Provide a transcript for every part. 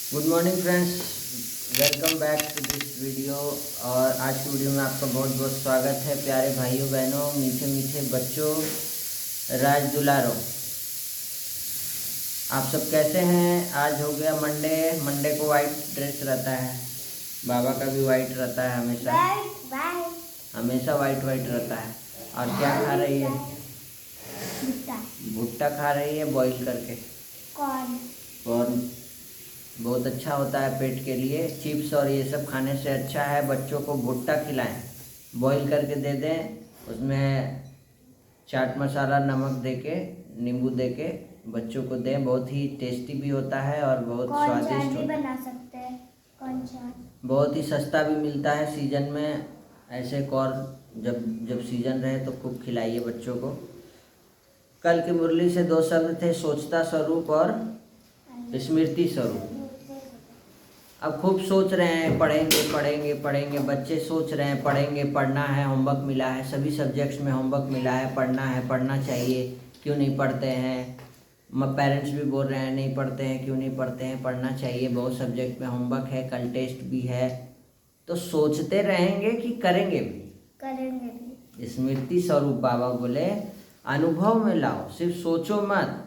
Good morning friends, welcome back to this video. और आज की वीडियो में आपका बहुत बहुत स्वागत है। प्यारे भाइयों बहनों, मीठे मीठे बच्चों, राज दुलारों, आप सब कैसे हैं। आज हो गया मंडे को वाइट ड्रेस रहता है, बाबा का भी वाइट रहता है, हमेशा वाइट रहता है। और क्या खा रही है? भुट्टा खा रही है, बॉईल करके। कॉर्न बहुत अच्छा होता है पेट के लिए। चिप्स और ये सब खाने से अच्छा है बच्चों को भुट्टा खिलाएं, बॉईल करके दे दें, उसमें चाट मसाला नमक देके नींबू देके बच्चों को दें। बहुत ही टेस्टी भी होता है और बहुत स्वादिष्ट होता है। बना सकते हैं कौन सा? बहुत ही सस्ता भी मिलता है सीजन में। ऐसे कॉर्न जब सीजन रहे तो खूब खिलाइए बच्चों को। कल की मुरली से दो शब्द थे, सोचता स्वरूप और स्मृति स्वरूप। अब खूब सोच रहे हैं पढ़ेंगे। बच्चे सोच रहे हैं पढ़ेंगे, पढ़ना है, होमवर्क मिला है, सभी सब्जेक्ट्स में होमवर्क मिला है, पढ़ना चाहिए, क्यों नहीं पढ़ते हैं। पेरेंट्स भी बोल रहे हैं नहीं पढ़ते हैं, क्यों नहीं पढ़ते हैं, पढ़ना चाहिए, बहुत सब्जेक्ट में होमवर्क है, कल टेस्ट भी है। तो सोचते रहेंगे कि करेंगे भी। स्मृति स्वरूप बाबा बोले अनुभव में लाओ, सिर्फ सोचो मत।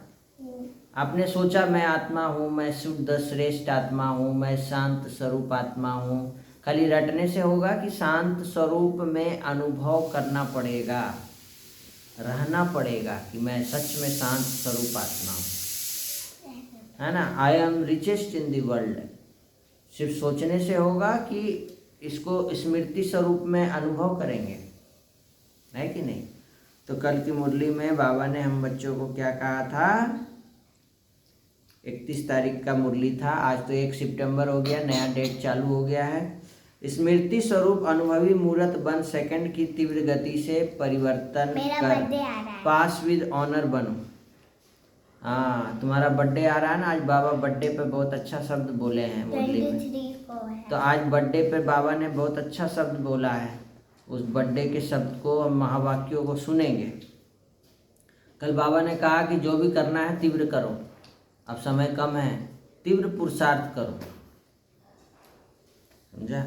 आपने सोचा मैं आत्मा हूँ, मैं शुद्ध श्रेष्ठ आत्मा हूँ, मैं शांत स्वरूप आत्मा हूँ, खाली रटने से होगा कि शांत स्वरूप में अनुभव करना पड़ेगा, रहना पड़ेगा कि मैं सच में शांत स्वरूप आत्मा हूँ, है ना। I am richest in the world. सिर्फ सोचने से होगा कि इसको स्मृति स्वरूप में अनुभव करेंगे, है कि नहीं। तो कल की मुरली में बाबा ने हम बच्चों को क्या कहा था? 31 तारीख का मुरली था, आज तो 1 सितंबर हो गया, नया डेट चालू हो गया है। स्मृति स्वरूप अनुभवी मूर्त बन, सेकंड की तीव्र गति से परिवर्तन कर, पास विद ऑनर बनो। हाँ, तुम्हारा बर्थडे आ रहा है ना। आज बाबा बर्थडे पे बहुत अच्छा शब्द बोले हैं मुरली में। तो आज बर्थडे पे बाबा ने बहुत अच्छा शब्द बोला है। उस बर्थडे के शब्द को, हम महावाक्यों को सुनेंगे। कल बाबा ने कहा कि जो भी करना है तीव्र करो, अब समय कम है, तीव्र पुरुषार्थ करो, समझा।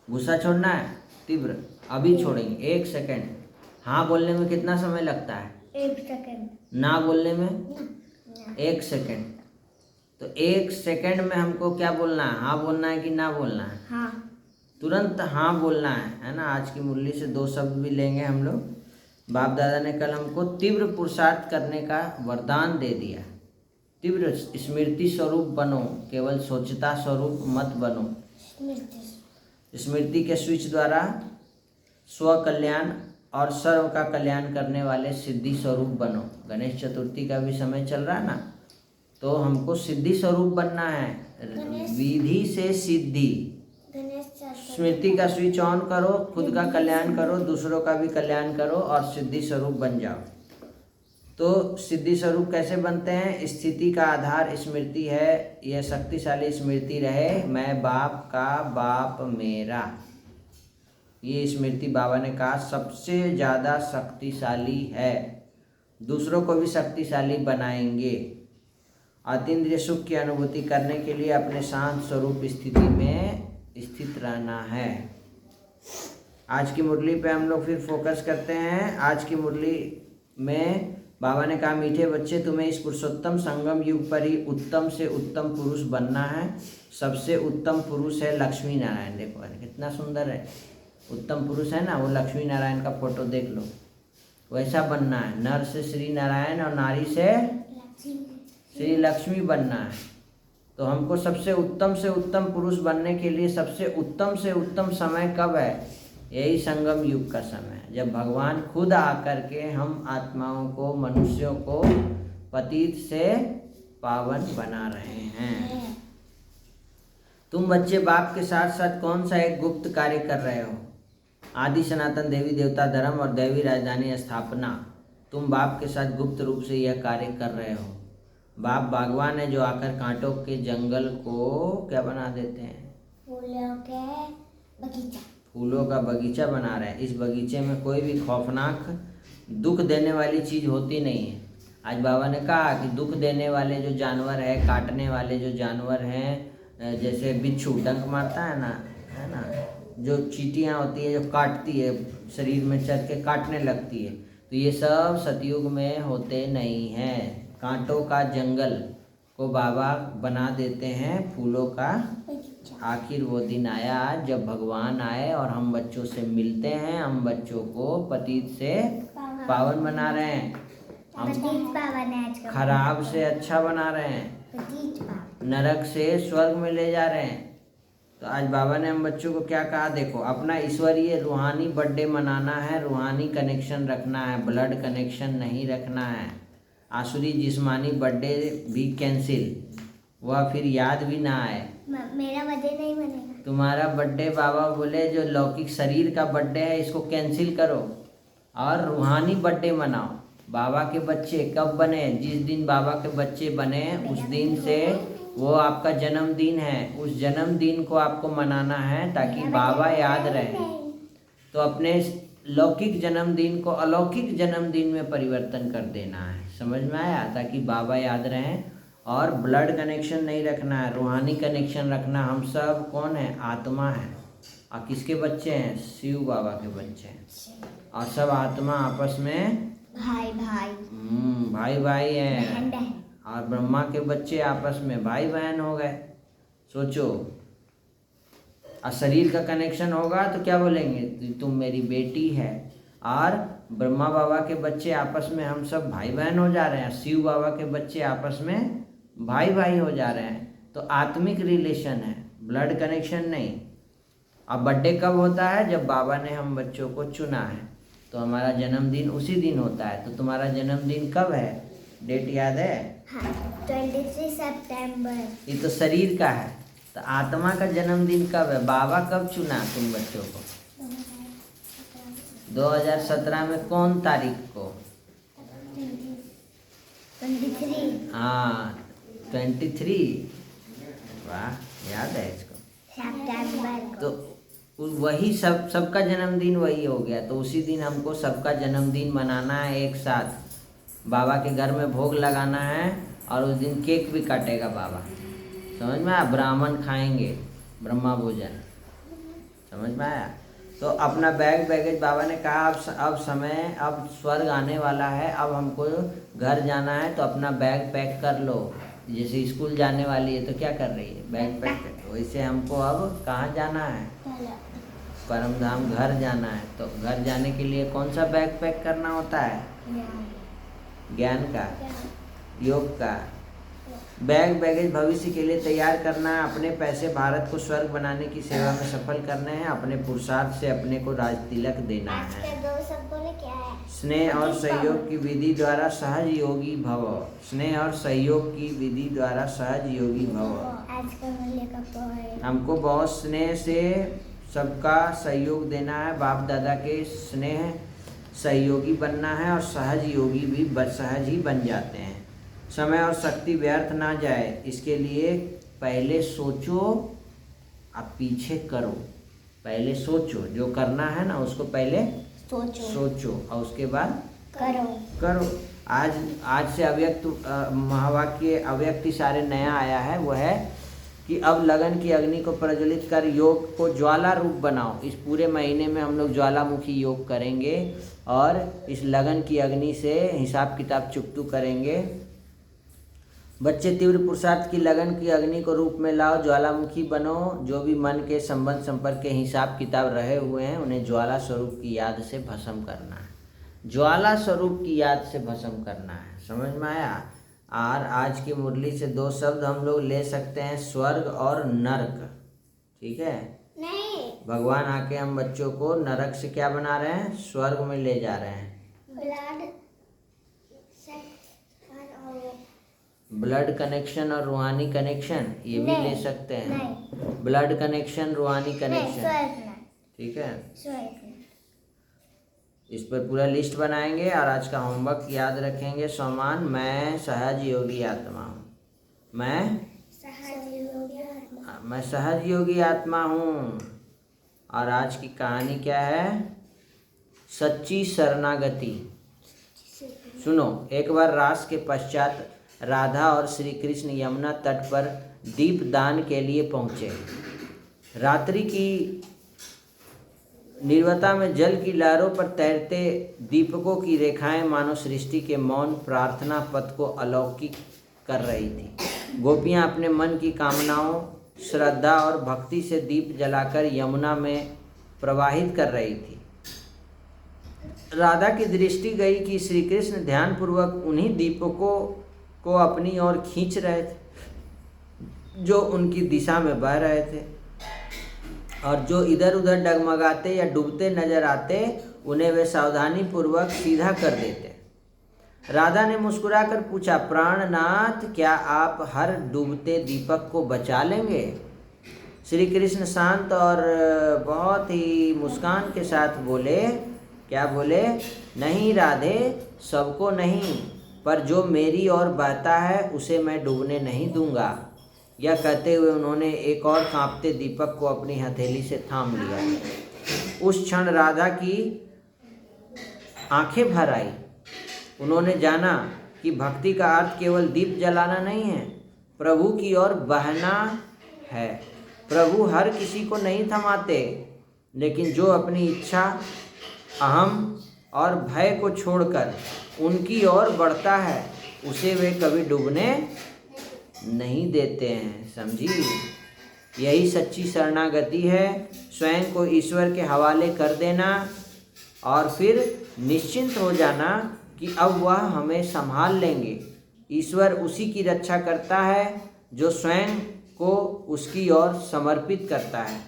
गुस्सा छोड़ना है, तीव्र अभी छोड़ेंगे। 1 सेकंड हाँ बोलने में कितना समय लगता है? 1 सेकंड। ना बोलने में 1 सेकंड। तो 1 सेकंड में हमको क्या बोलना है? हाँ बोलना है कि ना बोलना है? हाँ। तुरंत हाँ बोलना है ना। आज की मुरली से 2 शब्द भी लेंगे हम लोग। बाप दादा ने कल हमको तीव्र पुरुषार्थ करने का वरदान दे दिया। तीव्र स्मृति स्वरूप बनो, केवल सोचता स्वरूप मत बनो। स्मृति के स्विच द्वारा स्व कल्याण और सर्व का कल्याण करने वाले सिद्धि स्वरूप बनो। गणेश चतुर्थी का भी समय चल रहा है ना, तो हमको सिद्धि स्वरूप बनना है, विधि से सिद्धि। स्मृति का स्विच ऑन करो, खुद का कल्याण करो, दूसरों का भी कल्याण करो और सिद्धि स्वरूप बन जाओ। तो सिद्धि स्वरूप कैसे बनते हैं? स्थिति का आधार स्मृति है। यह शक्तिशाली स्मृति रहे, मैं बाप का बाप मेरा। ये स्मृति बाबा ने कहा सबसे ज़्यादा शक्तिशाली है, दूसरों को भी शक्तिशाली बनाएंगे। अतीन्द्रिय सुख की अनुभूति करने के लिए अपने शांत स्वरूप स्थिति में स्थित रहना है। आज की मुरली पे हम लोग फिर फोकस करते हैं। आज की मुरली में बाबा ने कहा मीठे बच्चे, तुम्हें इस पुरुषोत्तम संगम युग पर ही उत्तम से उत्तम पुरुष बनना है। सबसे उत्तम पुरुष है लक्ष्मी नारायण। देखो कितना सुंदर है, उत्तम पुरुष है ना, वो लक्ष्मी नारायण का फोटो देख लो, वैसा बनना है। नर से श्री नारायण और नारी से श्री लक्ष्मी बनना है। तो हमको सबसे उत्तम पुरुष बनने के लिए सबसे उत्तम समय कब है? यही संगम युग का समय है, जब भगवान खुद आकर के हम आत्माओं को, मनुष्यों को पतित से पावन बना रहे हैं। तुम बच्चे बाप के साथ साथ कौन सा एक गुप्त कार्य कर रहे हो? आदि सनातन देवी देवता धर्म और दैवी राजधानी स्थापना। तुम बाप के साथ गुप्त रूप से यह कार्य कर रहे हो। बाप बागवान है जो आकर कांटों के जंगल को क्या बना देते हैं? फूलों का बगीचा बना रहे हैं। इस बगीचे में कोई भी खौफनाक दुख देने वाली चीज़ होती नहीं है। आज बाबा ने कहा कि दुख देने वाले जो जानवर है, काटने वाले जो जानवर हैं, जैसे बिच्छू डंक मारता है ना, जो चींटियाँ होती है जो काटती है, शरीर में चढ़ के काटने लगती है, तो ये सब सतयुग में होते नहीं हैं। कांटों का जंगल को बाबा बना देते हैं फूलों का। आखिर वो दिन आया जब भगवान आए और हम बच्चों से मिलते हैं, हम बच्चों को पतित से पावन बना रहे हैं, हम खराब से अच्छा बना रहे हैं, नरक से स्वर्ग में ले जा रहे हैं। तो आज बाबा ने हम बच्चों को क्या कहा, देखो अपना ईश्वरीय रूहानी बर्थडे मनाना है, रूहानी कनेक्शन रखना है, ब्लड कनेक्शन नहीं रखना है। आसुरी जिस्मानी बर्थडे भी कैंसिल, वह फिर याद भी ना आए। मेरा बर्थडे नहीं मनेगा। तुम्हारा बर्थडे बाबा बोले जो लौकिक शरीर का बर्थडे है इसको कैंसिल करो और रूहानी बर्थडे मनाओ। बाबा के बच्चे कब बने? जिस दिन बाबा के बच्चे बने उस दिन से वो आपका जन्मदिन है, उस जन्मदिन को आपको मनाना है ताकि बाबा याद रहे। तो अपने लौकिक जन्मदिन को अलौकिक जन्मदिन में परिवर्तन कर देना है, समझ में आया? ताकि बाबा याद रहें। और ब्लड कनेक्शन नहीं रखना है, रूहानी कनेक्शन रखना। हम सब कौन है? आत्मा है। और किसके बच्चे हैं? शिव बाबा के बच्चे हैं। और सब आत्मा आपस में भाई भाई हैं। और ब्रह्मा के बच्चे आपस में भाई बहन हो गए। सोचो, और शरीर का कनेक्शन होगा तो क्या बोलेंगे? तुम मेरी बेटी है। और ब्रह्मा बाबा के बच्चे आपस में हम सब भाई बहन हो जा रहे हैं, शिव बाबा के बच्चे आपस में भाई भाई हो जा रहे हैं। तो आत्मिक रिलेशन है, ब्लड कनेक्शन नहीं। अब बर्थडे कब होता है? जब बाबा ने हम बच्चों को चुना है। तो हमारा जन्मदिन उसी दिन होता है। तो तुम्हारा जन्मदिन कब है? डेट याद है? हाँ, 23 सितंबर। ये तो शरीर का है। तो आत्मा का जन्मदिन कब है? बाबा कब चुना तुम बच्चों को? 2017 में कौन तारीख को? 23। हाँ, 23। वाह, याद है इसको। सितंबर। तो वही सबका जन्मदिन वही हो गया। तो उसी दिन हमको सबका जन्मदिन मनाना है एक साथ। बाबा के घर में भोग लगाना है और उस दिन केक भी काटेगा बाबा, समझ में आया? ब्राह्मण खाएंगे ब्रह्मा भोजन, समझ में आया? तो अपना बैगेज बाबा ने कहा अब स्वर्ग आने वाला है, अब हमको घर जाना है, तो अपना बैग पैक कर लो। जैसे स्कूल जाने वाली है तो क्या कर रही है? बैग पैक कर। वैसे हमको अब कहाँ जाना है? परम धाम, घर जाना है। तो घर जाने के लिए कौन सा बैग पैक करना होता है? ज्ञान का, योग का। बैगेज भविष्य के लिए तैयार करना है। अपने पैसे भारत को स्वर्ग बनाने की सेवा में सफल करने हैं। अपने पुरुषार्थ से अपने को राज तिलक देना है। स्नेह और सहयोग की विधि द्वारा सहज योगी भव। स्नेह और सहयोग की विधि द्वारा सहज योगी भव। हमको बहुत स्नेह से सबका सहयोग देना है। बाप दादा के स्नेह सहयोगी बनना है और सहज योगी भी सहज ही बन जाते हैं। समय और शक्ति व्यर्थ ना जाए, इसके लिए पहले सोचो अब पीछे करो। पहले सोचो, जो करना है ना उसको पहले सोचो और उसके बाद करो। आज से अव्यक्त महावाक्य अव्यक्त इशारे नया आया है, वो है कि अब लगन की अग्नि को प्रज्वलित कर योग को ज्वाला रूप बनाओ। इस पूरे महीने में हम लोग ज्वालामुखी योग करेंगे और इस लगन की अग्नि से हिसाब किताब चुकतू करेंगे। बच्चे तीव्र पुरुषार्थ की लगन की अग्नि को रूप में लाओ, ज्वालामुखी बनो। जो भी मन के संबंध संपर्क के हिसाब किताब रहे हुए हैं उन्हें ज्वाला स्वरूप की याद से भस्म करना है। ज्वाला स्वरूप की याद से भस्म करना है, समझ में आया? और आज की मुरली से 2 शब्द हम लोग ले सकते हैं, स्वर्ग और नरक। ठीक है? नहीं, भगवान आके हम बच्चों को नरक से क्या बना रहे हैं? स्वर्ग में ले जा रहे हैं। ब्लड कनेक्शन और रूहानी कनेक्शन ये भी ले सकते हैं। ब्लड कनेक्शन, रूहानी कनेक्शन, ठीक है? इस पर पूरा लिस्ट बनाएंगे और आज का होमवर्क याद रखेंगे। सोमान, मैं सहज योगी आत्मा हूँ। मैं सहज योगी आत्मा हूँ। और आज की कहानी क्या है? सच्ची शरणागति। सुनो, एक बार रास के पश्चात राधा और श्री कृष्ण यमुना तट पर दीप दान के लिए पहुँचे। रात्रि की निर्वता में जल की लहरों पर तैरते दीपकों की रेखाएं मानो सृष्टि के मौन प्रार्थना पथ को अलौकिक कर रही थी। गोपियां अपने मन की कामनाओं, श्रद्धा और भक्ति से दीप जलाकर यमुना में प्रवाहित कर रही थी। राधा की दृष्टि गई कि श्री कृष्ण ध्यानपूर्वक उन्हीं दीपकों को अपनी ओर खींच रहे थे जो उनकी दिशा में बह रहे थे, और जो इधर उधर डगमगाते या डूबते नजर आते उन्हें वे सावधानी पूर्वक सीधा कर देते। राधा ने मुस्कुराकर पूछा, प्राणनाथ, क्या आप हर डूबते दीपक को बचा लेंगे? श्री कृष्ण शांत और बहुत ही मुस्कान के साथ बोले, क्या बोले? नहीं राधे, सबको नहीं, पर जो मेरी ओर बहता है उसे मैं डूबने नहीं दूंगा। यह कहते हुए उन्होंने एक और कांपते दीपक को अपनी हथेली से थाम लिया। उस क्षण राधा की आंखें भर आई। उन्होंने जाना कि भक्ति का अर्थ केवल दीप जलाना नहीं है, प्रभु की ओर बहना है। प्रभु हर किसी को नहीं थमाते, लेकिन जो अपनी इच्छा, अहम और भय को छोड़कर उनकी ओर बढ़ता है उसे वे कभी डूबने नहीं देते हैं। समझी? यही सच्ची शरणागति है, स्वयं को ईश्वर के हवाले कर देना और फिर निश्चिंत हो जाना कि अब वह हमें संभाल लेंगे। ईश्वर उसी की रक्षा करता है जो स्वयं को उसकी ओर समर्पित करता है।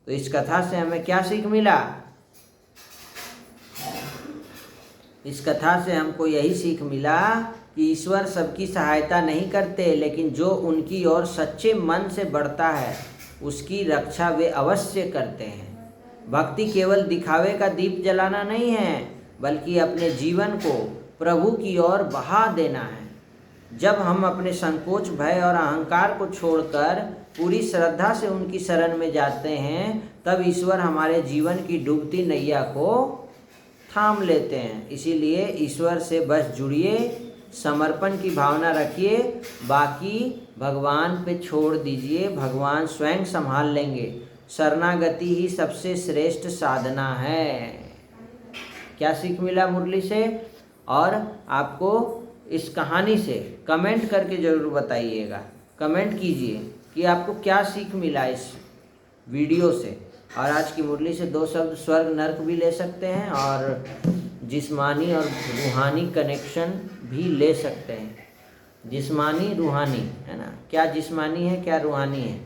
तो इस कथा से हमें क्या सीख मिला? इस कथा से हमको यही सीख मिला कि ईश्वर सबकी सहायता नहीं करते, लेकिन जो उनकी ओर सच्चे मन से बढ़ता है उसकी रक्षा वे अवश्य करते हैं। भक्ति केवल दिखावे का दीप जलाना नहीं है, बल्कि अपने जीवन को प्रभु की ओर बहा देना है। जब हम अपने संकोच, भय और अहंकार को छोड़कर पूरी श्रद्धा से उनकी शरण में जाते हैं, तब ईश्वर हमारे जीवन की डूबती नैया को थाम लेते हैं। इसीलिए ईश्वर से बस जुड़िए, समर्पण की भावना रखिए, बाकी भगवान पे छोड़ दीजिए, भगवान स्वयं संभाल लेंगे। शरणागति ही सबसे श्रेष्ठ साधना है। क्या सीख मिला मुरली से? और आपको इस कहानी से कमेंट करके ज़रूर बताइएगा। कमेंट कीजिए कि आपको क्या सीख मिला इस वीडियो से। और आज की मुरली से 2 शब्द स्वर्ग नर्क भी ले सकते हैं और जिस्मानी और रूहानी कनेक्शन भी ले सकते हैं। जिस्मानी, रूहानी, है ना? क्या जिस्मानी है, क्या रूहानी है?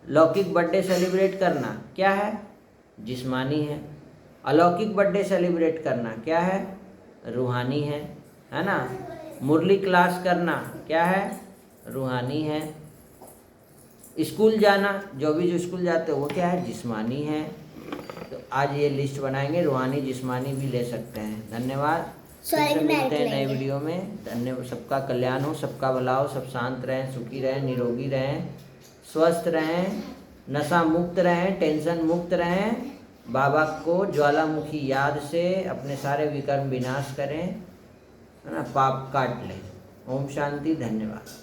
लौकिक बर्थडे सेलिब्रेट करना क्या है? जिस्मानी है। अलौकिक बर्थडे सेलिब्रेट करना क्या है? रूहानी है ना? मुरली क्लास करना क्या है? रूहानी है। स्कूल जाना, जो स्कूल जाते हो वो क्या है? जिस्मानी है। तो आज ये लिस्ट बनाएंगे, रूहानी जिस्मानी भी ले सकते हैं। धन्यवाद। फिर मिलते हैं नए वीडियो में। धन्यवाद। सबका कल्याण हो, सबका भला हो, सब शांत रहें, सुखी रहें, निरोगी रहें, स्वस्थ रहें, नशा मुक्त रहें, टेंशन मुक्त रहें। बाबा को ज्वालामुखी याद से अपने सारे विकर्म विनाश करें, है ना? पाप काट लें। ओम शांति। धन्यवाद।